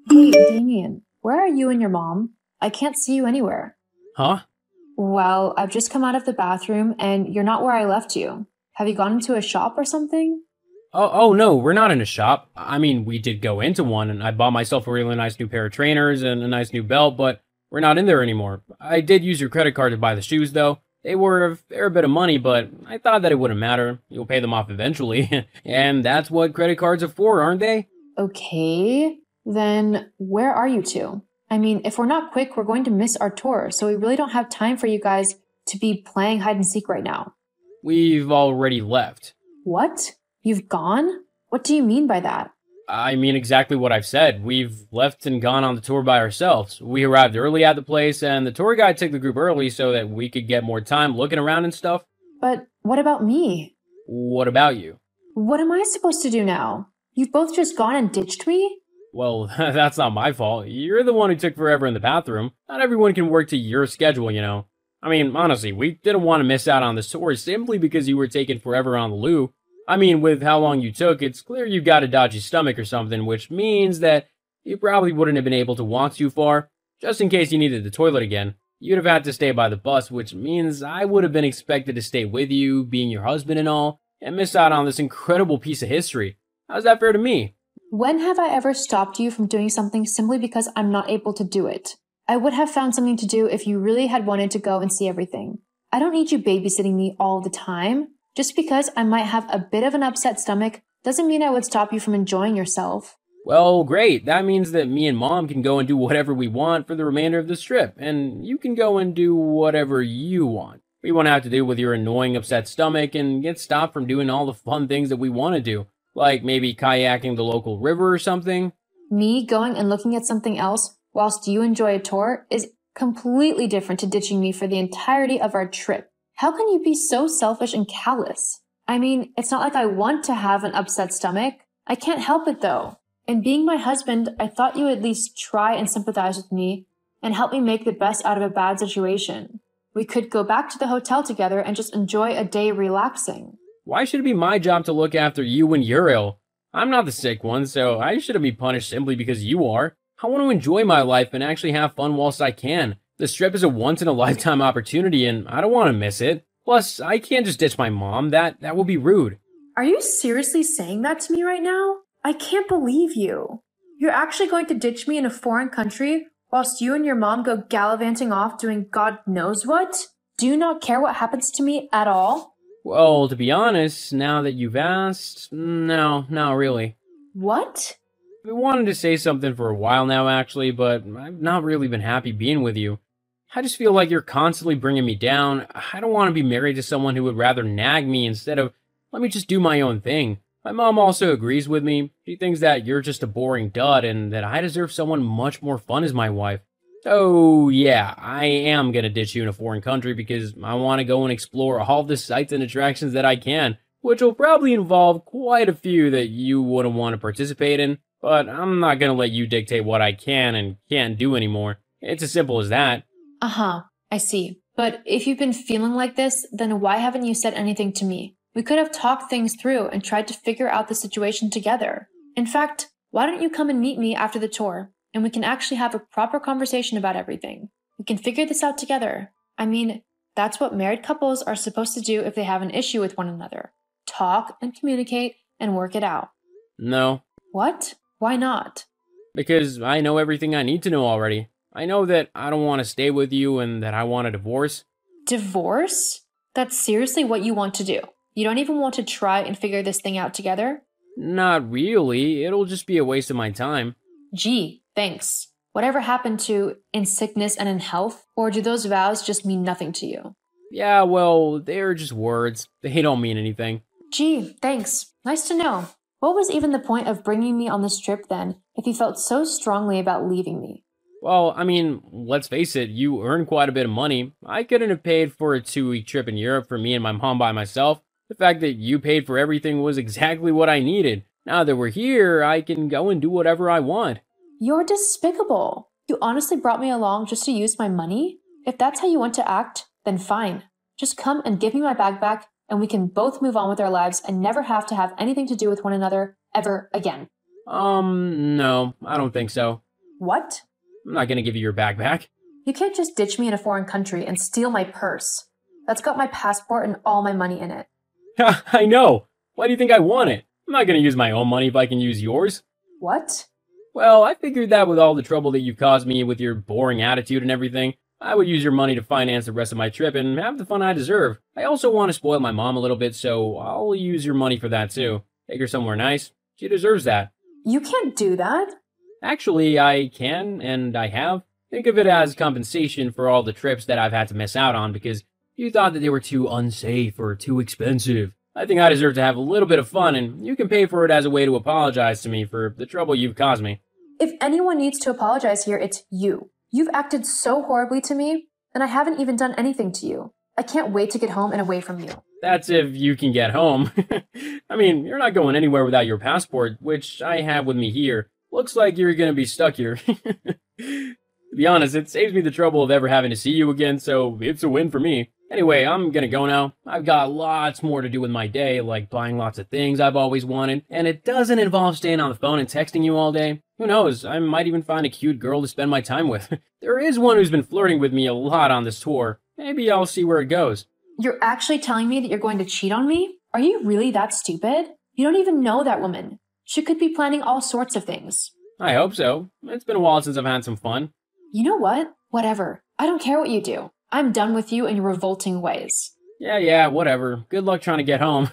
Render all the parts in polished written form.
Hey, Damien, where are you and your mom? I can't see you anywhere. Huh? Well, I've just come out of the bathroom and you're not where I left you. Have you gone into a shop or something? Oh no, we're not in a shop. I mean, we did go into one and I bought myself a really nice new pair of trainers and a nice new belt, but we're not in there anymore. I did use your credit card to buy the shoes though. They were a fair bit of money, but I thought that it wouldn't matter. You'll pay them off eventually. And that's what credit cards are for, aren't they? Okay, then where are you two? I mean, if we're not quick, we're going to miss our tour, so we really don't have time for you guys to be playing hide and seek right now. We've already left. What? You've gone? What do you mean by that? I mean exactly what I've said. We've left and gone on the tour by ourselves. We arrived early at the place, and the tour guide took the group early so that we could get more time looking around and stuff. But what about me? What about you? What am I supposed to do now? You've both just gone and ditched me? Well, that's not my fault. You're the one who took forever in the bathroom. Not everyone can work to your schedule, you know. I mean, honestly, we didn't want to miss out on the tour simply because you were taking forever on the loo. I mean, with how long you took, it's clear you've got a dodgy stomach or something, which means that you probably wouldn't have been able to walk too far. Just in case you needed the toilet again, you'd have had to stay by the bus, which means I would have been expected to stay with you, being your husband and all, and miss out on this incredible piece of history. How's that fair to me? When have I ever stopped you from doing something simply because I'm not able to do it? I would have found something to do if you really had wanted to go and see everything. I don't need you babysitting me all the time. Just because I might have a bit of an upset stomach doesn't mean I would stop you from enjoying yourself. Well, great. That means that me and Mom can go and do whatever we want for the remainder of this trip, and you can go and do whatever you want. We won't have to deal with your annoying upset stomach and get stopped from doing all the fun things that we want to do, like maybe kayaking the local river or something. Me going and looking at something else whilst you enjoy a tour is completely different to ditching me for the entirety of our trip. How can you be so selfish and callous? I mean, it's not like I want to have an upset stomach. I can't help it though. And being my husband, I thought you would at least try and sympathize with me and help me make the best out of a bad situation. We could go back to the hotel together and just enjoy a day relaxing. Why should it be my job to look after you when you're ill? I'm not the sick one, so I shouldn't be punished simply because you are. I want to enjoy my life and actually have fun whilst I can. This trip is a once-in-a-lifetime opportunity, and I don't want to miss it. Plus, I can't just ditch my mom. That would be rude. Are you seriously saying that to me right now? I can't believe you. You're actually going to ditch me in a foreign country whilst you and your mom go gallivanting off doing God knows what? Do you not care what happens to me at all? Well, to be honest, now that you've asked, no, not really. What? I wanted to say something for a while now, actually, but I've not really been happy being with you. I just feel like you're constantly bringing me down. I don't want to be married to someone who would rather nag me instead of let me just do my own thing. My mom also agrees with me. She thinks that you're just a boring dud and that I deserve someone much more fun as my wife. So, yeah, I am gonna ditch you in a foreign country because I want to go and explore all the sights and attractions that I can, which will probably involve quite a few that you wouldn't want to participate in, but I'm not gonna let you dictate what I can and can't do anymore. It's as simple as that. Uh-huh, I see. But if you've been feeling like this, then why haven't you said anything to me? We could have talked things through and tried to figure out the situation together. In fact, why don't you come and meet me after the tour, and we can actually have a proper conversation about everything. We can figure this out together. I mean, that's what married couples are supposed to do if they have an issue with one another. Talk and communicate and work it out. No, What? Why not? because I know everything I need to know already. I know that I don't want to stay with you and that I want a divorce. Divorce? That's seriously what you want to do. You don't even want to try and figure this thing out together? Not really, it'll just be a waste of my time. Gee, thanks. Whatever happened to in sickness and in health? Or do those vows just mean nothing to you? Yeah, well, they're just words. They don't mean anything. Gee, thanks. Nice to know. What was even the point of bringing me on this trip then, if you felt so strongly about leaving me? Well, I mean, let's face it, you earn quite a bit of money. I couldn't have paid for a 2-week trip in Europe for me and my mom by myself. The fact that you paid for everything was exactly what I needed. Now that we're here, I can go and do whatever I want. You're despicable. You honestly brought me along just to use my money? If that's how you want to act, then fine. Just come and give me my bag back, and we can both move on with our lives and never have to have anything to do with one another ever again. No, I don't think so. What? I'm not gonna give you your bag back. You can't just ditch me in a foreign country and steal my purse. That's got my passport and all my money in it. I know. Why do you think I want it? I'm not gonna use my own money if I can use yours. What? Well, I figured that with all the trouble that you've caused me with your boring attitude and everything, I would use your money to finance the rest of my trip and have the fun I deserve. I also want to spoil my mom a little bit, so I'll use your money for that too. Take her somewhere nice. She deserves that. You can't do that. Actually, I can, and I have. Think of it as compensation for all the trips that I've had to miss out on because you thought that they were too unsafe or too expensive. I think I deserve to have a little bit of fun, and you can pay for it as a way to apologize to me for the trouble you've caused me. If anyone needs to apologize here, it's you. You've acted so horribly to me, and I haven't even done anything to you. I can't wait to get home and away from you. That's if you can get home. I mean, you're not going anywhere without your passport, which I have with me here. Looks like you're gonna be stuck here. To be honest, it saves me the trouble of ever having to see you again, so it's a win for me. Anyway, I'm gonna go now. I've got lots more to do with my day, like buying lots of things I've always wanted, and it doesn't involve staying on the phone and texting you all day. Who knows, I might even find a cute girl to spend my time with. There is one who's been flirting with me a lot on this tour. Maybe I'll see where it goes. You're actually telling me that you're going to cheat on me? Are you really that stupid? You don't even know that woman. She could be planning all sorts of things. I hope so. It's been a while since I've had some fun. You know what? Whatever. I don't care what you do. I'm done with you and your revolting ways. Yeah, whatever. Good luck trying to get home.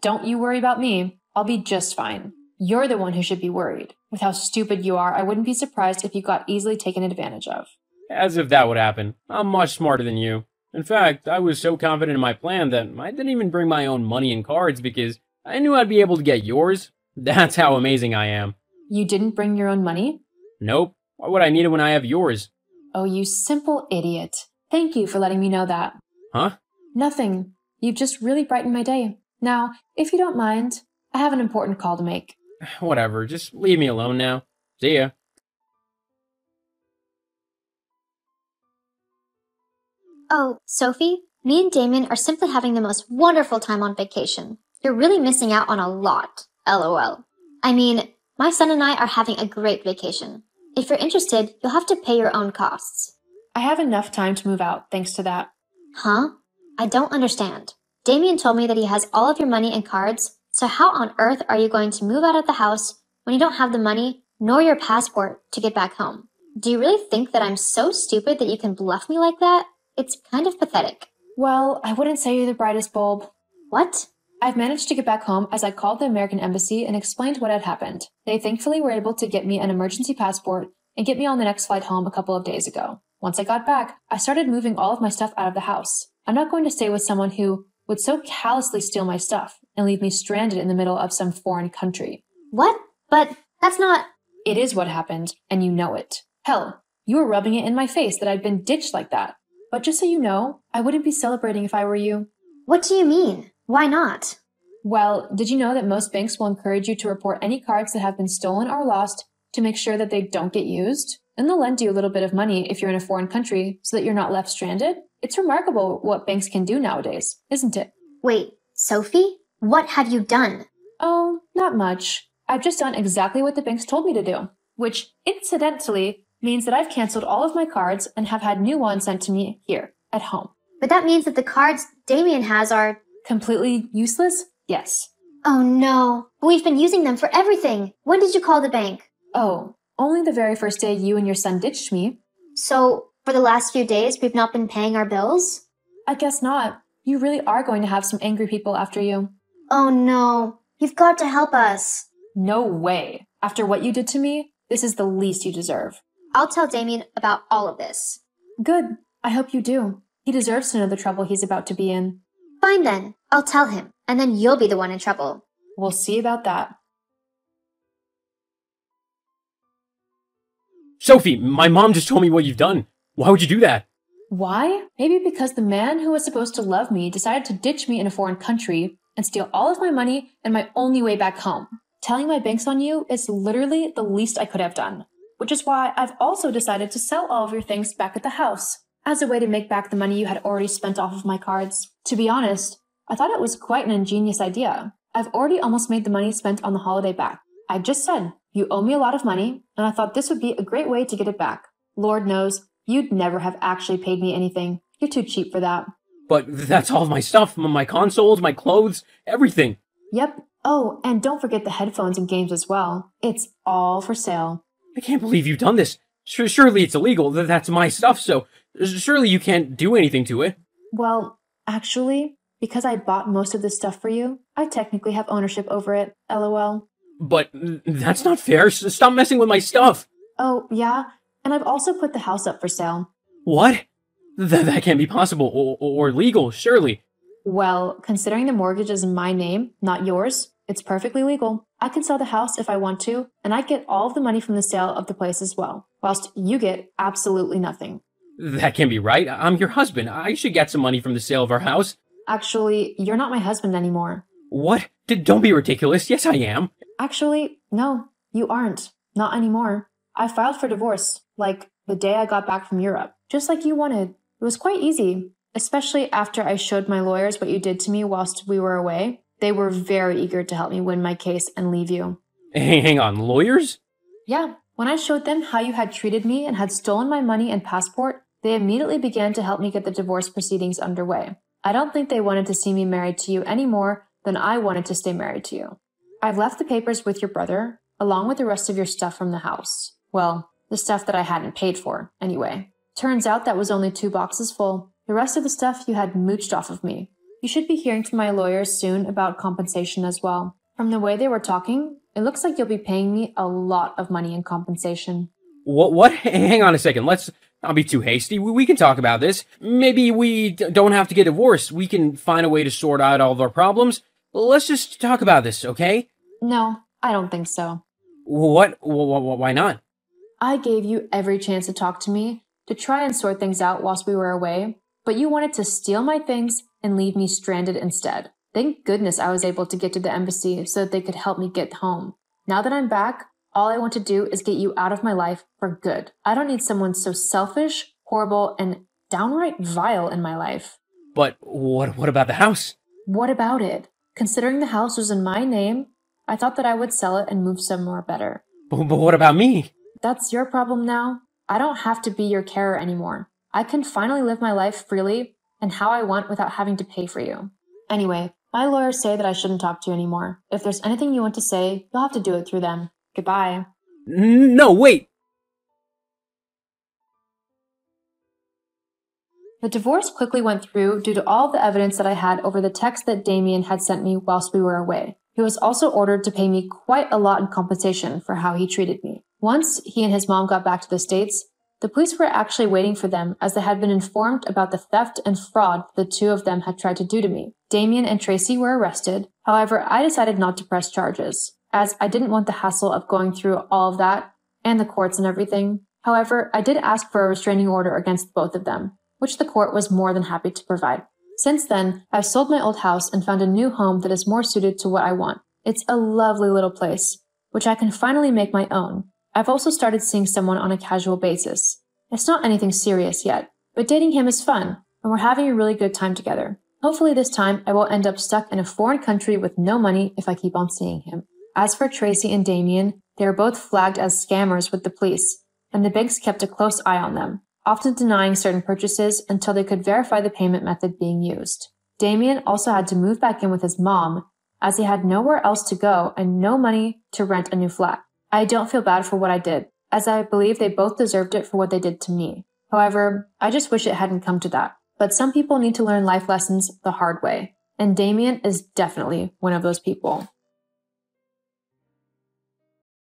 Don't you worry about me. I'll be just fine. You're the one who should be worried. With how stupid you are, I wouldn't be surprised if you got easily taken advantage of. As if that would happen. I'm much smarter than you. In fact, I was so confident in my plan that I didn't even bring my own money and cards because I knew I'd be able to get yours. That's how amazing I am. You didn't bring your own money? Nope. Why would I need it when I have yours? Oh, you simple idiot. Thank you for letting me know that. Huh? Nothing. You've just really brightened my day. Now, if you don't mind, I have an important call to make. Whatever, just leave me alone now. See ya. Oh, Sophie, me and Damien are simply having the most wonderful time on vacation. You're really missing out on a lot. LOL. I mean, my son and I are having a great vacation. If you're interested, you'll have to pay your own costs. I have enough time to move out thanks to that. Huh? I don't understand. Damien told me that he has all of your money and cards, so how on earth are you going to move out of the house when you don't have the money nor your passport to get back home? Do you really think that I'm so stupid that you can bluff me like that? It's kind of pathetic. Well, I wouldn't say you're the brightest bulb. What? I've managed to get back home as I called the American Embassy and explained what had happened. They thankfully were able to get me an emergency passport and get me on the next flight home a couple of days ago. Once I got back, I started moving all of my stuff out of the house. I'm not going to stay with someone who would so callously steal my stuff and leave me stranded in the middle of some foreign country. What? But that's not... It is what happened, and you know it. Hell, you were rubbing it in my face that I'd been ditched like that. But just so you know, I wouldn't be celebrating if I were you. What do you mean? Why not? Well, did you know that most banks will encourage you to report any cards that have been stolen or lost to make sure that they don't get used? And they'll lend you a little bit of money if you're in a foreign country so that you're not left stranded. It's remarkable what banks can do nowadays, isn't it? Wait, Sophie? What have you done? Oh, not much. I've just done exactly what the banks told me to do, which, incidentally, means that I've canceled all of my cards and have had new ones sent to me here, at home. But that means that the cards Damien has are... Completely useless? Yes. Oh no, we've been using them for everything. When did you call the bank? Oh, only the very first day you and your son ditched me. So, for the last few days, we've not been paying our bills? I guess not. You really are going to have some angry people after you. Oh no, you've got to help us. No way. After what you did to me, this is the least you deserve. I'll tell Damien about all of this. Good. I hope you do. He deserves to know the trouble he's about to be in. Fine then. I'll tell him, and then you'll be the one in trouble. We'll see about that. Sophie, my mom just told me what you've done. Why would you do that? Why? Maybe because the man who was supposed to love me decided to ditch me in a foreign country and steal all of my money and my only way back home. Telling my banks on you is literally the least I could have done, which is why I've also decided to sell all of your things back at the house as a way to make back the money you had already spent off of my cards. To be honest, I thought it was quite an ingenious idea. I've already almost made the money spent on the holiday back. I just said, You owe me a lot of money, and I thought this would be a great way to get it back. Lord knows, you'd never have actually paid me anything. You're too cheap for that. But that's all of my stuff, my consoles, my clothes, everything. Yep. Oh, and don't forget the headphones and games as well. It's all for sale. I can't believe you've done this. Surely it's illegal. That's my stuff, so surely you can't do anything to it. Well, actually, because I bought most of this stuff for you, I technically have ownership over it, LOL. But that's not fair. Stop messing with my stuff. Oh, yeah? And I've also put the house up for sale. What? That can't be possible or legal, surely. Well, considering the mortgage is in my name, not yours, it's perfectly legal. I can sell the house if I want to, and I get all of the money from the sale of the place as well, whilst you get absolutely nothing. That can't be right. I'm your husband. I should get some money from the sale of our house. Actually, you're not my husband anymore. What? Don't be ridiculous. Yes, I am. Actually, no, you aren't. Not anymore. I filed for divorce, like the day I got back from Europe, just like you wanted. It was quite easy, especially after I showed my lawyers what you did to me whilst we were away. They were very eager to help me win my case and leave you. Hang on, lawyers? Yeah, when I showed them how you had treated me and had stolen my money and passport, they immediately began to help me get the divorce proceedings underway. I don't think they wanted to see me married to you any more than I wanted to stay married to you. I've left the papers with your brother, along with the rest of your stuff from the house. Well, the stuff that I hadn't paid for, anyway. Turns out that was only 2 boxes full. The rest of the stuff you had mooched off of me. You should be hearing from my lawyers soon about compensation as well. From the way they were talking, it looks like you'll be paying me a lot of money in compensation. What? Hang on a second. Let's not be too hasty. We can talk about this. Maybe we don't have to get divorced. We can find a way to sort out all of our problems. Let's just talk about this, okay? No, I don't think so. What? Why not? I gave you every chance to talk to me, to try and sort things out whilst we were away, but you wanted to steal my things and leave me stranded instead. Thank goodness I was able to get to the embassy so that they could help me get home. Now that I'm back, all I want to do is get you out of my life for good. I don't need someone so selfish, horrible, and downright vile in my life. But what about the house? What about it? Considering the house was in my name, I thought that I would sell it and move somewhere better. But what about me? That's your problem now. I don't have to be your carer anymore. I can finally live my life freely and how I want without having to pay for you. Anyway, my lawyers say that I shouldn't talk to you anymore. If there's anything you want to say, you'll have to do it through them. Goodbye. No, wait. The divorce quickly went through due to all the evidence that I had over the text that Damien had sent me whilst we were away. He was also ordered to pay me quite a lot in compensation for how he treated me. Once he and his mom got back to the States, the police were actually waiting for them as they had been informed about the theft and fraud the 2 of them had tried to do to me. Damien and Tracy were arrested. However, I decided not to press charges, as I didn't want the hassle of going through all of that and the courts and everything. However, I did ask for a restraining order against both of them, which the court was more than happy to provide. Since then, I've sold my old house and found a new home that is more suited to what I want. It's a lovely little place, which I can finally make my own. I've also started seeing someone on a casual basis. It's not anything serious yet, but dating him is fun, and we're having a really good time together. Hopefully this time I won't end up stuck in a foreign country with no money if I keep on seeing him. As for Tracy and Damien, they are both flagged as scammers with the police, and the banks kept a close eye on them, often denying certain purchases until they could verify the payment method being used. Damien also had to move back in with his mom, as he had nowhere else to go and no money to rent a new flat. I don't feel bad for what I did, as I believe they both deserved it for what they did to me. However, I just wish it hadn't come to that. But some people need to learn life lessons the hard way, and Damien is definitely one of those people.